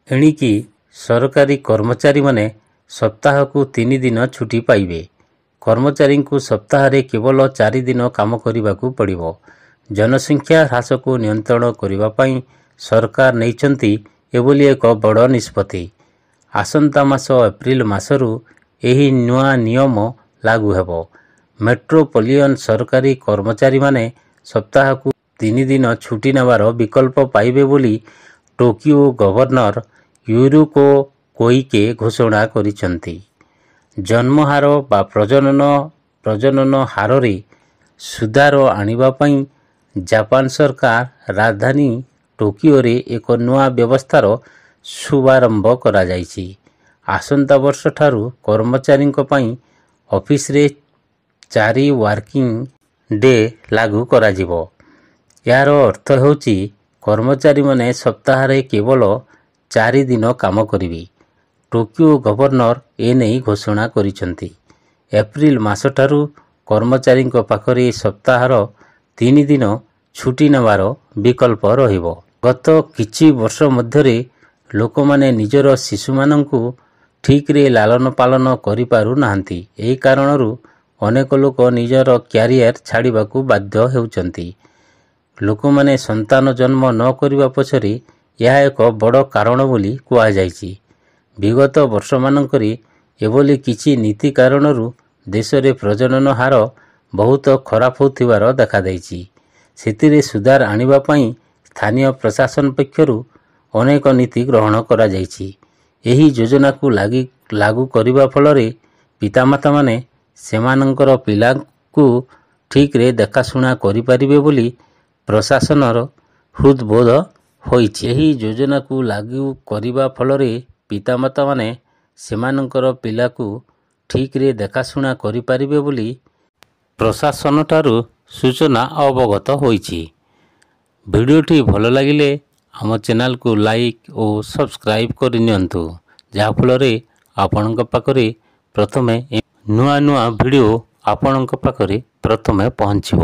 ଏଣିକି ସରକାରୀ କର୍ମଚାରୀମାନେ ସପ୍ତାହକୁ 3 ଦିନ ଛୁଟି ପାଇବେ। କର୍ମଚାରୀଙ୍କୁ ସପ୍ତାହରେ କେବଳ 4 ଦିନ କାମ କରିବାକୁ ପଡ଼ିବ। ଜନସଂଖ୍ୟା ହ୍ରାସକୁ ନିୟନ୍ତ୍ରଣ କରିବା ପାଇଁ ସରକାର ନେଇଛନ୍ତି ଏଭଳି ଏକ ବଡ଼ ନିଷ୍ପତ୍ତି। ଆସନ୍ତା ମାସ ଏପ୍ରିଲ ମାସରୁ ଏହି ନୂଆ ନିୟମ ଲାଗୁ ହେବ। ମେଟ୍ରୋପଲିୟନ ସରକାରୀ କର୍ମଚାରୀମାନେ ସପ୍ତାହକୁ 3 ଦିନ ଛୁଟି ନେବାର ବିକଳ୍ପ ପାଇବେ ବୋଲି ଟୋକିଓ ଗଭର୍ଣ୍ଣର ୟୁରୁକୋ କୋଇକେ ଘୋଷଣା କରିଛନ୍ତି। ଜନ୍ମହାର ବା ପ୍ରଜନନ ହାରରେ ସୁଧାର ଆଣିବା ପାଇଁ ଜାପାନ ସରକାର ରାଜଧାନୀ ଟୋକିଓରେ ଏକ ନୂଆ ବ୍ୟବସ୍ଥାର ଶୁଭାରମ୍ଭ କରାଯାଇଛି। ଆସନ୍ତା ବର୍ଷଠାରୁ କର୍ମଚାରୀଙ୍କ ପାଇଁ ଅଫିସରେ 4 ୱାର୍କିଂ ଡେ ଲାଗୁ କରାଯିବ। ଏହାର ଅର୍ଥ ହେଉଛି କର୍ମଚାରୀମାନେ ସପ୍ତାହରେ କେବଳ 4 ଦିନ କାମ କରିବେ। ଟୋକିଓ ଗଭର୍ଣ୍ଣର ଏନେଇ ଘୋଷଣା କରିଛନ୍ତି। ଏପ୍ରିଲ ମାସଠାରୁ କର୍ମଚାରୀଙ୍କ ପାଖରେ ସପ୍ତାହର 3 ଦିନ ଛୁଟି ନେବାର ବିକଳ୍ପ ରହିବ। ଗତ କିଛି ବର୍ଷ ମଧ୍ୟରେ ଲୋକମାନେ ନିଜର ଶିଶୁମାନଙ୍କୁ ଠିକ୍ରେ ଲାଳନ ପାଳନ କରିପାରୁନାହାନ୍ତି। ଏହି କାରଣରୁ ଅନେକ ଲୋକ ନିଜର କ୍ୟାରିୟର ଛାଡ଼ିବାକୁ ବାଧ୍ୟ ହେଉଛନ୍ତି। ଲୋକମାନେ ସନ୍ତାନ ଜନ୍ମ ନ କରିବା ପଛରେ ଏହା ଏକ ବଡ଼ କାରଣ ବୋଲି କୁହାଯାଇଛି। ବିଗତ ବର୍ଷମାନଙ୍କରେ ଏଭଳି କିଛି ନୀତି କାରଣରୁ ଦେଶରେ ପ୍ରଜନନ ହାର ବହୁତ ଖରାପ ହେଉଥିବାର ଦେଖାଦେଇଛି। ସେଥିରେ ସୁଧାର ଆଣିବା ପାଇଁ ସ୍ଥାନୀୟ ପ୍ରଶାସନ ପକ୍ଷରୁ ଅନେକ ନୀତି ଗ୍ରହଣ କରାଯାଇଛି। ଏହି ଯୋଜନାକୁ ଲାଗୁ କରିବା ଫଳରେ ପିତାମାତାମାନେ ସେମାନଙ୍କର ପିଲାଙ୍କୁ ଠିକ୍ରେ ଦେଖାଶୁଣା କରିପାରିବେ ବୋଲି ପ୍ରଶାସନର ହୃଦବୋଧ ହୋଇଛି। ଏହି ଯୋଜନାକୁ ଲାଗୁ କରିବା ଫଳରେ ପିତାମାତାମାନେ ସେମାନଙ୍କର ପିଲାକୁ ଠିକ୍ରେ ଦେଖାଶୁଣା କରିପାରିବେ ବୋଲି ପ୍ରଶାସନଠାରୁ ସୂଚନା ଅବଗତ ହୋଇଛି। ଭିଡ଼ିଓଟି ଭଲ ଲାଗିଲେ ଆମ ଚ୍ୟାନେଲକୁ ଲାଇକ୍ ଓ ସବସ୍କ୍ରାଇବ୍ କରିନିଅନ୍ତୁ, ଯାହାଫଳରେ ଆପଣଙ୍କ ପାଖରେ ପ୍ରଥମେ ନୂଆ ଭିଡ଼ିଓ ଆପଣଙ୍କ ପାଖରେ ପ୍ରଥମେ ପହଞ୍ଚିବ।